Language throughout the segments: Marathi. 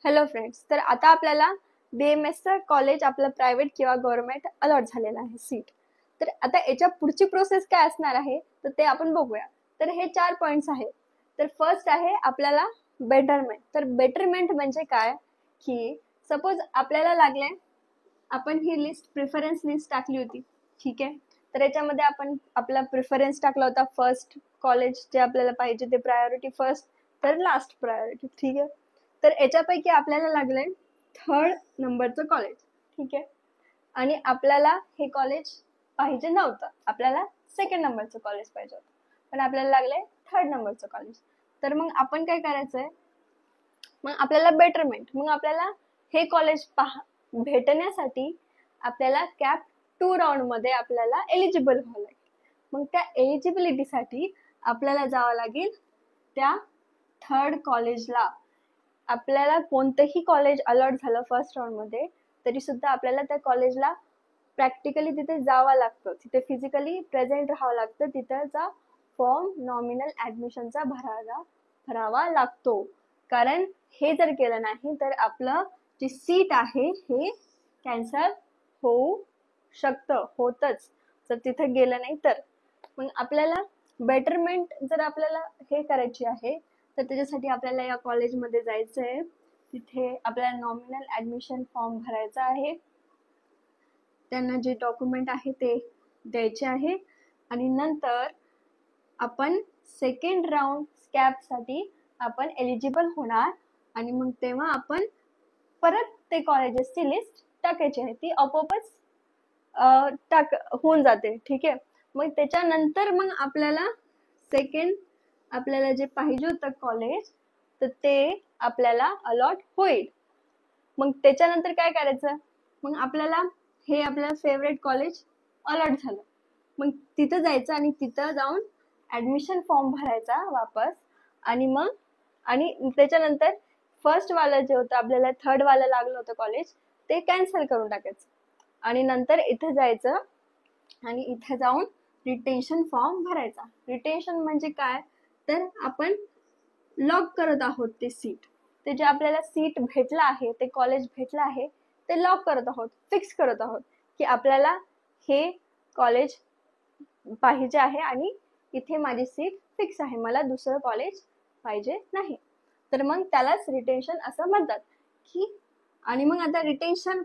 हॅलो फ्रेंड्स, तर आता आपल्याला BMSचं कॉलेज आपलं प्रायव्हेट किंवा गव्हर्नमेंट अलॉट झालेलं आहे सीट. तर आता याच्या पुढची प्रोसेस काय असणार आहे तर ते आपण बघूया. तर हे 4 पॉइंट्स आहेत. तर फर्स्ट आहे आपल्याला बेटरमेंट. तर बेटरमेंट म्हणजे काय की सपोज आपल्याला लागले, आपण ही लिस्ट प्रिफरन्स लिस्ट टाकली होती, ठीक आहे. तर याच्यामध्ये आपण आपला प्रिफरन्स टाकला होता, फर्स्ट कॉलेज जे आपल्याला पाहिजे ते प्रायोरिटी फर्स्ट, तर लास्ट प्रायोरिटी, ठीक आहे. तर याच्यापैकी आपल्याला लागलंय 3rd नंबरचं कॉलेज, ठीक आहे. आणि आपल्याला हे कॉलेज पाहिजे नव्हतं, आपल्याला 2nd नंबरचं कॉलेज पाहिजे होतं, पण आपल्याला लागलंय 3rd नंबरचं कॉलेज. तर मग आपण काय करायचंय, मग आपल्याला बेटरमेंट, मग आपल्याला हे कॉलेज भेटण्यासाठी आपल्याला कॅप 2 राऊंड मध्ये आपल्याला एलिजिबल व्हावं लागेल. मग त्या एलिजिबिलिटीसाठी आपल्याला जावं लागेल त्या 3rd कॉलेजला. आपल्याला कोणतंही कॉलेज अलॉट झालं फर्स्ट राऊंड मध्ये तरी सुद्धा आपल्याला त्या कॉलेजला प्रॅक्टिकली तिथे जावं लागतं, तिथे फिजिकली प्रेझेंट राहावं लागतं, तिथंचा फॉर्म नॉमिनल ऍडमिशनचा भरावा लागतो. कारण हे जर केलं नाही तर आपलं जी सीट आहे हे कॅन्सल होऊ शकतं, होतच जर तिथे गेलं नाही तर. मग आपल्याला बेटरमेंट जर आपल्याला हे करायची आहे तर त्याच्यासाठी आपल्याला या कॉलेजमध्ये जायचं आहे. तिथे आपल्याला नॉमिनल ऍडमिशन फॉर्म भरायचा आहे, त्यांना जे डॉक्युमेंट आहे ते द्यायचे आहे, आणि नंतर आपण 2nd राऊंड स्कॅपसाठी आपण एलिजिबल होणार. आणि मग तेव्हा आपण परत ते कॉलेजेसची लिस्ट टाकायची आहे, ती आपोआपच होऊन जाते, ठीक आहे. मग त्याच्यानंतर मग आपल्याला आपल्याला जे पाहिजे होतं कॉलेज तर ते आपल्याला अलॉट होईल. मग त्याच्यानंतर काय करायचं, मग आपल्याला हे आपलं फेवरेट कॉलेज अलॉट झालं, मग तिथं जायचं आणि तिथं जाऊन ऍडमिशन फॉर्म भरायचा वापस. आणि त्याच्यानंतर फर्स्ट वालं जे होतं आपल्याला 3rd वालं लागलं होतं कॉलेज ते कॅन्सल करून टाकायचं, आणि नंतर इथं जायचं आणि इथे जाऊन रिटेन्शन फॉर्म भरायचा. रिटेन्शन म्हणजे काय, तर आपण लॉक करत आहोत ते सीट, ते जे आपल्याला सीट भेटलं आहे, ते कॉलेज भेटलं आहे ते लॉक करत आहोत, फिक्स करत आहोत की आपल्याला हे कॉलेज पाहिजे आहे आणि इथे माझी सीट फिक्स आहे, मला दुसरं कॉलेज पाहिजे नाही. तर मग त्यालाच रिटेन्शन असं म्हणतात की. आणि मग आता रिटेन्शन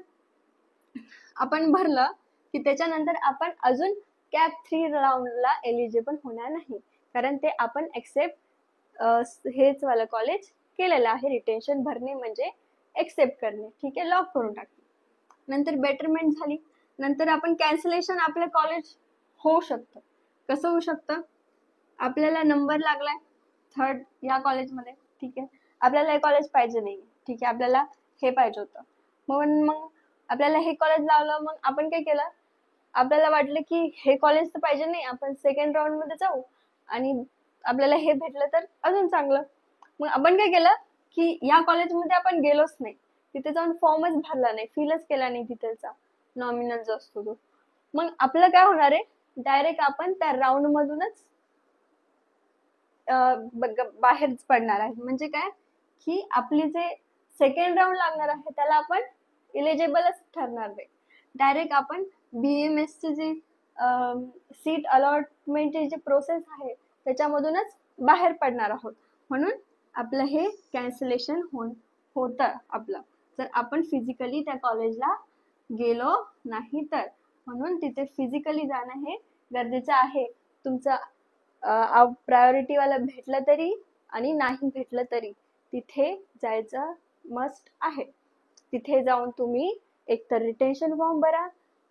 आपण भरलं की त्याच्यानंतर आपण अजून कॅप 3 राऊंडला एलिजिबल होणार नाही, कारण ते आपण एक्सेप्ट हेच वाला कॉलेज केलेलं आहे. रिटेन्शन भरणे म्हणजे एक्सेप्ट करणे, ठीक आहे, लॉक करून टाकणे. नंतर बेटरमेंट झाली, नंतर आपण कॅन्सलेशन आपलं कॉलेज होऊ शकतं. कसं होऊ शकतं, आपल्याला नंबर लागलाय 3rd या कॉलेजमध्ये, ठीक आहे, आपल्याला हे कॉलेज पाहिजे नाही, ठीक आहे, आपल्याला हे पाहिजे होतं. मग आपल्याला हे कॉलेज लावलं, मग आपण काय केलं, आपल्याला वाटलं की हे कॉलेज तर पाहिजे नाही, आपण 2nd राऊंड मध्ये जाऊ आणि आपल्याला हे भेटलं तर अजून चांगलं. मग आपण काय केलं की या कॉलेजमध्ये आपण गेलोच नाही, तिथे जाऊन फॉर्मच भरला नाही, फिलच केला नाही तिथेचा नॉमिनल जो असतो तो. मग आपलं काय होणार आहे, डायरेक्ट आपण त्या राऊंड मधूनच बाहेरच पडणार आहे. म्हणजे काय की आपली जे 2nd राऊंड लागणार आहे त्याला आपण इलिजिबलच ठरणार नाही, डायरेक्ट आपण BMS ची जी सीट अलॉटमेंटची जी प्रोसेस आहे त्याच्यामधूनच बाहेर पडणार आहोत. म्हणून आपलं हे कॅन्सलेशन होतं आपलं, जर आपण फिजिकली त्या कॉलेजला गेलो नाही तर. म्हणून तिथे फिजिकली जाणं हे गरजेचं आहे. तुमचं प्रायोरिटी वाला भेटलं तरी आणि नाही भेटलं तरी तिथे जायचं मस्ट आहे. तिथे जाऊन तुम्ही एक तर रिटेन्शन फॉर्म भरा,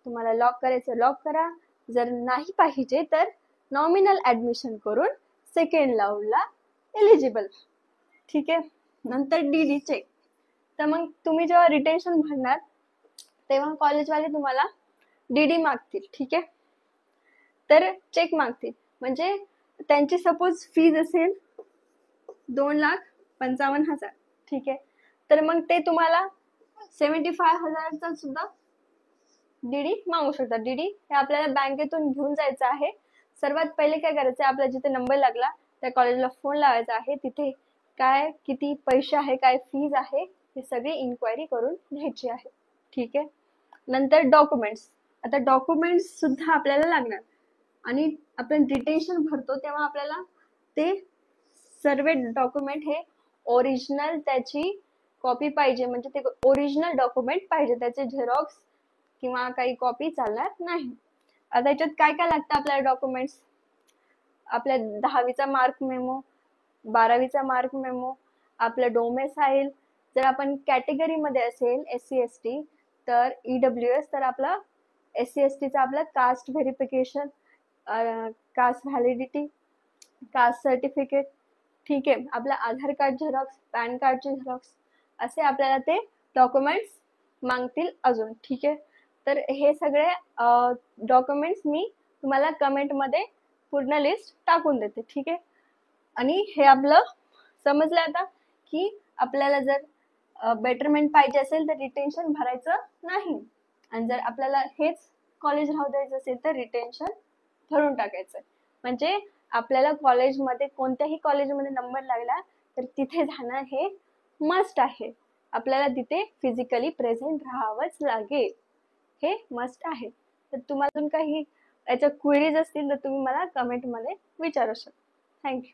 तुम्हाला लॉक करायचं लॉक करा, जर नाही पाहिजे तर नॉमिनल ऍडमिशन करून 2nd राऊंडला एलिजिबल, ठीक आहे. नंतर DD चेक. तर मग तुम्ही जेव्हा रिटेन्शन भरणार तेव्हा कॉलेजवाले तुम्हाला DD मागतील, ठीक आहे, तर चेक मागतील. म्हणजे त्यांची सपोज फीज असेल 2,55,000, ठीक आहे, तर मग ते तुम्हाला 75,000चा सुद्धा DD मागू शकतात. DD हे आपल्याला बँकेतून घेऊन जायचं आहे. सर्वात पहिले काय करायचं, आपला जिथे नंबर लागला त्या कॉलेजला फोन लावायचा आहे, तिथे काय किती पैसे आहे, काय फीज आहे ही सगळी इन्क्वायरी करून घ्यायची आहे. ठीक आहे. नंतर डॉक्युमेंट्स. आता डॉक्युमेंट्स सुद्धा आपल्याला लागणार आणि आपण डिटेन्शन भरतो तेव्हा आपल्याला ते सर्व डॉक्युमेंट हे ओरिजिनल त्याची कॉपी पाहिजे, म्हणजे ते ओरिजिनल डॉक्युमेंट पाहिजे, त्याचे झेरॉक्स किंवा काही कॉपी चालणार नाही. आता याच्यात काय काय लागतं आपल्याला डॉक्युमेंट्स? आपल्या 10वीचा मार्क मेमो, 12वीचा मार्क मेमो, आपलं डोमेसाईल, जर आपण कॅटेगरी मध्ये असेल SC ST तर EWS, तर आपला SC ST चा आपला caste verification, caste validity, caste certificate. ठीक आहे. आपला आधार कार्ड झेरॉक्स, पॅन कार्डचे झेरॉक्स, असे आपल्याला ते डॉक्युमेंट्स मागतील अजून. ठीक आहे. तर हे सगळे डॉक्युमेंट्स मी तुम्हाला कमेंट मध्ये पूर्ण लिस्ट टाकून देते. ठीक आहे. आणि हे आपलं समजलं आता की आपल्याला जर बेटरमेंट पाहिजे असेल तर रिटेन्शन भरायचं नाही, आणि जर आपल्याला हेच कॉलेज राहू द्यायचं असेल तर रिटेन्शन भरून टाकायचं. म्हणजे आपल्याला कॉलेजमध्ये कोणत्याही कॉलेजमध्ये नंबर लागला तर तिथे जाणं हे मस्ट आहे. आपल्याला तिथे फिजिकली प्रेझेंट राहावंच लागेल, हे मस्ट आहे. तर तुम्हाला काही याच्या क्वेरीज असतील तर तुम्ही मला कमेंट मध्ये विचारू शकता. थँक्यू.